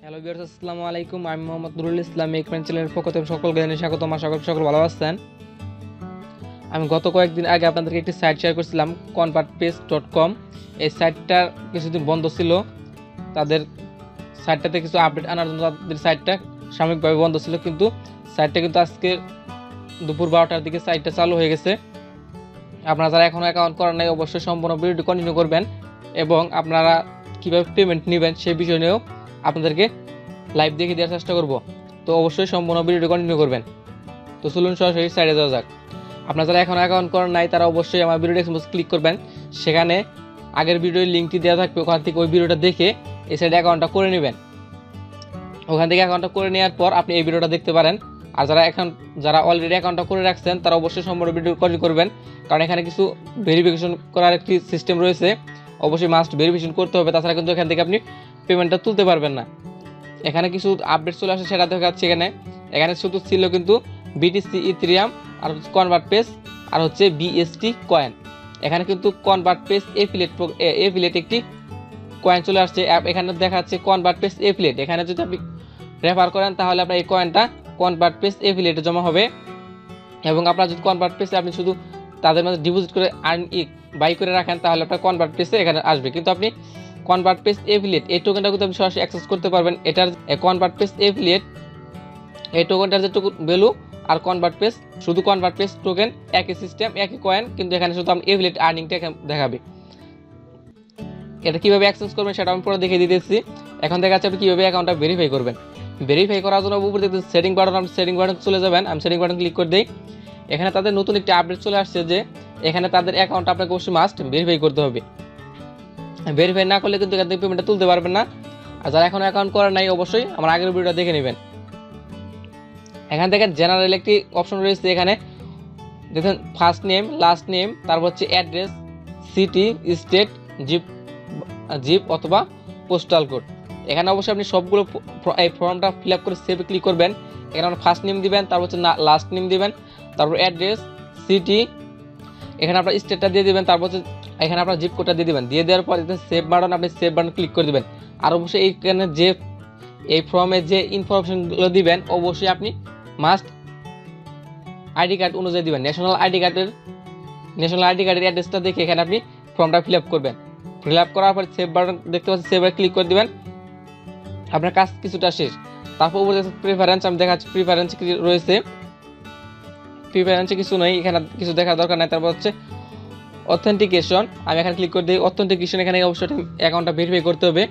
Hello viewers, আসসালামু আলাইকুম। আমি মোহাম্মদ নুরুল ইসলাম। এই চ্যানেলের পক্ষ থেকে সকলকে জানাই স্বাগতম। আশা করি সকল ভালো আছেন। আমি গত কয়েকদিন আগে আপনাদেরকে একটি সাইট শেয়ার করছিলাম, convertpays.com। এই সাইটটা কিছুদিন বন্ধ ছিল। তাদের সাইটটাতে কিছু আপডেট আনার জন্য তাদের সাইটটা সাময়িকভাবে বন্ধ ছিল, কিন্তু সাইটটা কিন্তু আজকে দুপুর 12টার দিকে সাইটটা চালু হয়ে গেছে। আপনারা যারা এখনও অ্যাকাউন্ট করেন নাই অবশ্যই সম্পূর্ণ ভিডিওটি কন্টিনিউ করবেন, এবং আপনারা কীভাবে পেমেন্ট নেবেন সেই বিষয় নিয়েও আপনাদেরকে লাইভ দেখিয়ে দেওয়ার চেষ্টা করব। তো অবশ্যই সম্পূর্ণ ভিডিওটি কন্টিনিউ করবেন। তো চলুন সরাসরি সাইডে যাওয়া যাক। আপনারা যারা এখন অ্যাকাউন্ট করেন নাই তারা অবশ্যই আমার ভিডিও ডেসক্রিপশনে ক্লিক করবেন। সেখানে আগের ভিডিওর লিঙ্কটি দেওয়া থাকবে, ওখান থেকে ওই ভিডিওটা দেখে এই সাইডে অ্যাকাউন্টটা করে নেবেন। ওখান থেকে অ্যাকাউন্টটা করে নেওয়ার পর আপনি এই ভিডিওটা দেখতে পারেন। আর যারা অলরেডি অ্যাকাউন্টটা করে রাখছেন তারা অবশ্যই সম্পূর্ণ ভিডিও কন্টিনিউ করবেন, কারণ এখানে কিছু ভেরিফিকেশন করার একটি সিস্টেম রয়েছে। অবশ্যই মাস্ট ভেরিফিকেশন করতে হবে, তাছাড়া কিন্তু এখান থেকে আপনি পেমেন্টটা তুলতে পারবেন না। এখানে কিছু আপডেট চলে আসে, সেটা দেখা যাচ্ছে। এখানে শুধু ছিল কিন্তু বিটিসি, ইথেরিয়াম, আর হচ্ছে কনভার্টপেস, আর হচ্ছে বিএসটি কয়েন। এখানে কিন্তু কনভার্টপেস এফিলিয়েট একটি কয়েন চলে আসছে। এখানে দেখা যাচ্ছে কনভার্টপেস এফিলিয়েট। এখানে যদি আপনি রেফার করেন তাহলে আপনার এই কয়েনটা কনভার্টপেস এফিলিয়েটে জমা হবে, এবং আপনার যদি কনভার্টপেসে আপনি শুধু তাদের মধ্যে ডিপোজিট করে বাই করে রাখেন তাহলে আপনার কনভার্টপেসে এখানে আসবে। কিন্তু আপনি কনভার্টপেস এফিলিয়েট এই টোকেনটা কিন্তু আপনি সরাসরি অ্যাক্সেস করতে পারবেন। এটার কনভার্টপেস এফিলিয়েট এই টোকেনটার যেটুকু ভ্যালু আর কনভার্টপেস, শুধু কনভার্টপেস টোকেন একই সিস্টেম একই কয়েন, কিন্তু এখানে শুধু আমি এফিলিয়েট আর্নিংটা দেখাবে। এটা কীভাবে অ্যাক্সেস করবেন সেটা আমি পরে দেখিয়ে দিতেছি। এখন দেখা যাচ্ছে আপনি কীভাবে অ্যাকাউন্টটা ভেরিফাই করবেন। ভেরিফাই করার জন্য উপরে দেখতে সেটিং বাটন, আপনি সেটিং বাটন চলে যাবেন। আমি সেটিং বাটন ক্লিক করে দিই। এখানে তাদের নতুন একটি আপডেট চলে আসছে যে এখানে তাদের অ্যাকাউন্ট আপনাকে অবশ্যই মাস্ট ভেরিফাই করতে হবে। ভেরিফাই না করলে কিন্তু এখান থেকে পেমেন্টটা তুলতে পারবেন না। আর যারা এখন অ্যাকাউন্ট করার নাই অবশ্যই আমার আগের ভিডিওটা দেখে নেবেন। এখান থেকে জেনারেল একটি অপশন রয়েছে। এখানে দেখুন ফার্স্ট নেম, লাস্ট নেম, তারপর হচ্ছে অ্যাড্রেস, সিটি, স্টেট, জিপ অথবা পোস্টাল কোড। এখানে অবশ্যই আপনি সবগুলো এই ফর্মটা ফিল আপ করে সেভে ক্লিক করবেন। এখানে আপনার ফার্স্ট নেম দিবেন, তারপর হচ্ছে লাস্ট নেম দিবেন, তারপর অ্যাড্রেস, সিটি, এখানে আপনার স্টেটটা দিয়ে দিবেন, তারপর হচ্ছে এখানে আপনার জিপ কোডটা দিয়ে দিবেন। দিয়ে দেওয়ার পর সেভ বাটন, আপনি সেভ বাটন ক্লিক করে দিবেন। আর অবশ্যই এইখানে যে এই ফর্মে যে ইনফরমেশনগুলো দিবেন অবশ্যই আপনি মাস্ট আইডি কার্ড অনুযায়ী দিবেন। ন্যাশনাল আইডি কার্ডের অ্যাড্রেসটা দেখে এখানে আপনি ফর্মটা ফিল আপ করবেন। ফিল আপ করার পর সেভ বাটন দেখতে পাচ্ছেন, সেভে ক্লিক করে দিবেন। আপনার কাজ কিছুটা শেষ। তারপর উপরে প্রিফারেন্স, আমি দেখাচ্ছি প্রিফারেন্স কি রয়েছে। প্রিফারেন্সে কিছু নেই, এখানে কিছু দেখার দরকার নাই। তারপর হচ্ছে অথেন্টিকেশন, আমি এখানে ক্লিক করে দিই। অথেন্টিকেশন এখানে অবশ্যই অ্যাকাউন্টটা ভেরিফাই করতে হবে,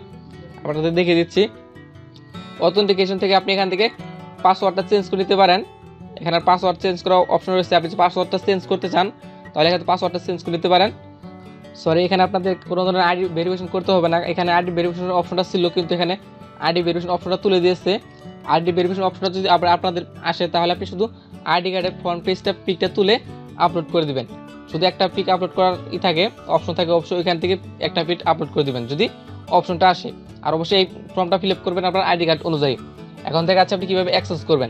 আপনাদের দেখিয়ে দিচ্ছি। অথেন্টিকেশন থেকে আপনি এখান থেকে পাসওয়ার্ডটা চেঞ্জ করে নিতে পারেন। এখানে পাসওয়ার্ড চেঞ্জ করার অপশন রয়েছে। আপনি যদি পাসওয়ার্ডটা চেঞ্জ করতে চান তাহলে এখানে পাসওয়ার্ডটা চেঞ্জ করে নিতে পারেন। এখানে আপনাদের কোনো ধরনের আইডি ভেরিফিকেশন করতে হবে না। এখানে আইডি ভেরিফিকেশন অপশনটা ছিল, কিন্তু এখানে আইডি ভেরিফিকেশন অপশনটা তুলে দিয়েছে। আইডি ভেরিফিকেশন অপশনটা যদি আপনাদের আসে তাহলে আপনি শুধু আইডি কার্ডের ফ্রন্ট পেজটা পিকটা তুলে আপলোড করে দিবেন। শুধু একটা পিক আপলোড করার থাকে, অপশন থাকে, অবশ্যই ওইখান থেকে একটা পিক আপলোড করে দিবেন যদি অপশনটা আসে। আর অবশ্যই এই ফর্মটা ফিল আপ করবেন আপনার আইডি কার্ড অনুযায়ী। এখন থেকে আছে আপনি কীভাবে অ্যাক্সেস করবেন,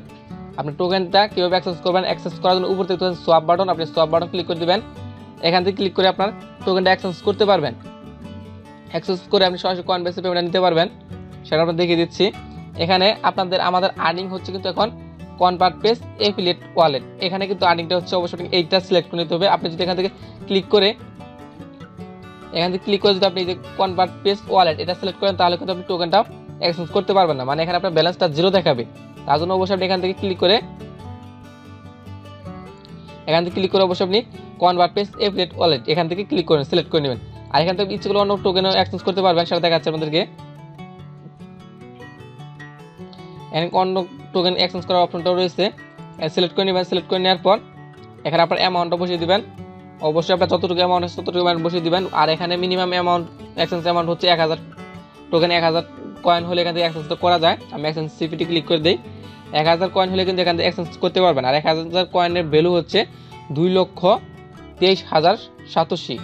আপনি টোকেনটা কীভাবে অ্যাক্সেস করবেন। অ্যাক্সেস করার জন্য উপর থেকে সোয়াপ বাটন, আপনি সোয়াপ বাটন ক্লিক করে দিবেন। এখান থেকে ক্লিক করে আপনার টোকেনটা অ্যাক্সেস করতে পারবেন। অ্যাক্সেস করে আপনি সরাসরি কয়েনবেসে পেমেন্ট নিতে পারবেন, সেটা আপনার দেখিয়ে দিচ্ছি। এখানে আমাদের আর্নিং হচ্ছে কিন্তু এখন কনভার্টপেস এফিলিয়েট ওয়ালেট। এখানে কিন্তু আর্নিংটা হচ্ছে অবশ্যই এইটা সিলেক্ট করে নিতে হবে। আপনি যদি এখান থেকে ক্লিক করে যদি আপনি যে কনভার্টপেস ওয়ালেট এটা সিলেক্ট করেন তাহলে কিন্তু আপনি টোকেনটা অ্যাক্সেস করতে পারবেন না, মানে এখানে আপনার ব্যালেন্সটা জিরো দেখাবে। তার জন্য অবশ্যই আপনি এখান থেকে ক্লিক করে অবশ্যই আপনি কনভার্টপেস এফিলিয়েট ওয়ালেট এখান থেকে ক্লিক করে সিলেক্ট করে নেবেন। আর এখান থেকে ইচ্ছে করলে অন্য টোকেনও অ্যাক্সেস করতে পারবেন, সেটা দেখাচ্ছে আপনাদেরকে। অন্য টোকেন অ্যাক্সেস করার অপশনটাও রয়েছে, সিলেক্ট করে নেবেন। সিলেক্ট করে নেওয়ার পর এখানে আপনার অ্যামাউন্টটা বসিয়ে দিবেন। অবশ্যই আপনার যতটুকু অ্যামাউন্ট আছে ততটুকু অ্যামাউন্ট বসিয়ে দিবেন। আর এখানে মিনিমাম এক্সচেঞ্জ অ্যামাউন্ট হচ্ছে 1000 টোকেন। 1000 কয়েন হলে এখান থেকে অ্যাক্সেস করা যায়। আমি এক্সচেঞ্জ সিপিটি ক্লিক করে দিই। 1000 কয়েন হলে কিন্তু এখান থেকে অ্যাক্সেস করতে পারবেন। আর 1000 কয়েনের ভ্যালু হচ্ছে 2,23,087।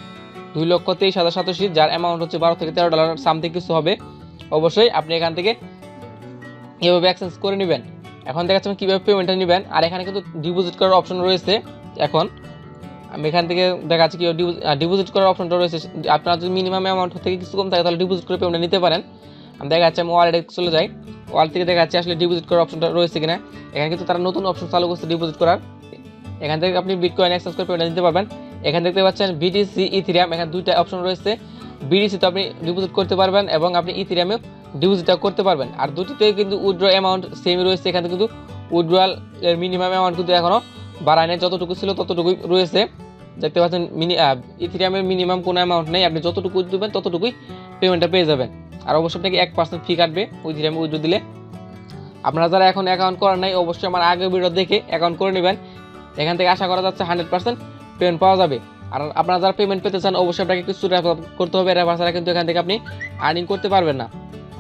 2,23,087, যার অ্যামাউন্ট হচ্ছে $12 থেকে $13 সামথিং কিছু হবে। অবশ্যই আপনি এখান থেকে এভাবে অ্যাক্সেস করে নেবেন। এখন দেখাচ্ছি কীভাবে পেমেন্টটা নেবেন। আর এখানে কিন্তু ডিপোজিট করার অপশন রয়েছে। এখন আমি এখান থেকে দেখাচ্ছি কীভাবে ডিপোজিট করার অপশনটা রয়েছে। আপনার যদি মিনিমাম অ্যামাউন্ট থেকে কিছু কম থাকে তাহলে ডিপোজিট করে পেমেন্ট নিতে পারেন। আমি দেখাচ্ছি আমি ওয়ালেটে চলে যাই। ওয়ালেট থেকে দেখাচ্ছে আসলে ডিপোজিট করার অপশনটা রয়েছে কিনা। এখানে কিন্তু তারা নতুন অপশন চালু করছে ডিপোজিট করার। এখান থেকে আপনি বিটকয়েন এক্সচেঞ্জ করে পেমেন্ট দিতে পারবেন। এখানে দেখতে পাচ্ছেন বিটিসি ইথেরিয়াম, এখানে দুইটা অপশন রয়েছে। বিটিসি তো আপনি ডিপোজিট করতে পারবেন এবং আপনি ইথেরিয়ামেও ডিপোজিটটা করতে পারবেন। আর দুটিতে কিন্তু উইথড্র অ্যামাউন্ট সেম রয়েছে। এখানে কিন্তু উইথড্রয়াল এর মিনিমাম অ্যামাউন্ট কিন্তু এখনও বাড়ায় নাই, যতটুকু ছিল ততটুকুই রয়েছে। দেখতে পাচ্ছেন ইথেরিয়ামের মিনিমাম কোনো অ্যামাউন্ট নেই, আপনি যতটুকু দেবেন ততটুকুই পেমেন্টটা পেয়ে যাবেন। আর অবশ্যই আপনাকে 1% ফি কাটবে ইথেরিয়ামে উইথড্র দিলে। আপনারা যারা এখন অ্যাকাউন্ট করার নাই অবশ্যই আমার আগের ভিডিও দেখে অ্যাকাউন্ট করে নেবেন। এখান থেকে আশা করা যাচ্ছে 100% পেমেন্ট পাওয়া যাবে। আর আপনারা যারা পেমেন্ট পেতে চান অবশ্যই আপনাকে কিছু রেফার করতে হবে, রেফার ছাড়া কিন্তু এখান থেকে আপনি আর্নিং করতে পারবেন না।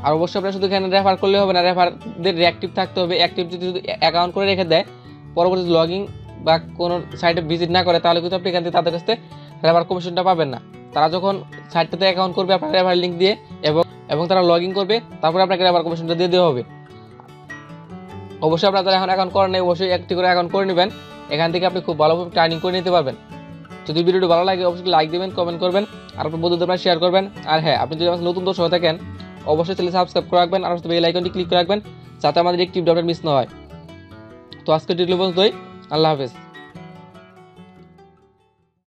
আর অবশ্যই আপনারা শুধু এখানে রেফার করলে হবে না, রেফারদের অ্যাক্টিভ থাকতে হবে। অ্যাক্টিভ যদি অ্যাকাউন্ট করে রেখে দেয়, পরবর্তী লগইন বা কোনো সাইটে ভিজিট না করে, তাহলে কিন্তু আপনি এখান থেকে তাদের কাছ থেকে রেফার কমিশনটা পাবেন না। তারা যখন সাইটটাতে অ্যাকাউন্ট করবে আপনার রেফার লিঙ্ক দিয়ে এবং তারা লগ ইন করবে, তারপরে আপনাকে রেফার কমিশনটা দিয়ে দেওয়া হবে। অবশ্যই আপনারা যারা এখন অ্যাকাউন্ট করেন নাই অবশ্যই একটি করে অ্যাকাউন্ট করে নেবেন। এখান থেকে আপনি খুব ভালোভাবে ট্রেনিং করে নিতে পারবেন। যদি ভিডিওটি ভালো লাগে অবশ্যই লাইক দেবেন, কমেন্ট করবেন, আর আপনার বন্ধুদের আপনারা শেয়ার করবেন। আর হ্যাঁ, আপনি যদি আমার নতুন দর্শক হয়ে থাকেন অবশ্যই চ্যানেল সাবস্ক্রাইব করে রাখবেন আর বেল আইকনটি ক্লিক করে রাখবেন যাতে আমাদের একটি আপডেট মিস না হয়। তো আজকের ভিডিও পর্যন্তই, আল্লাহ হাফেজ।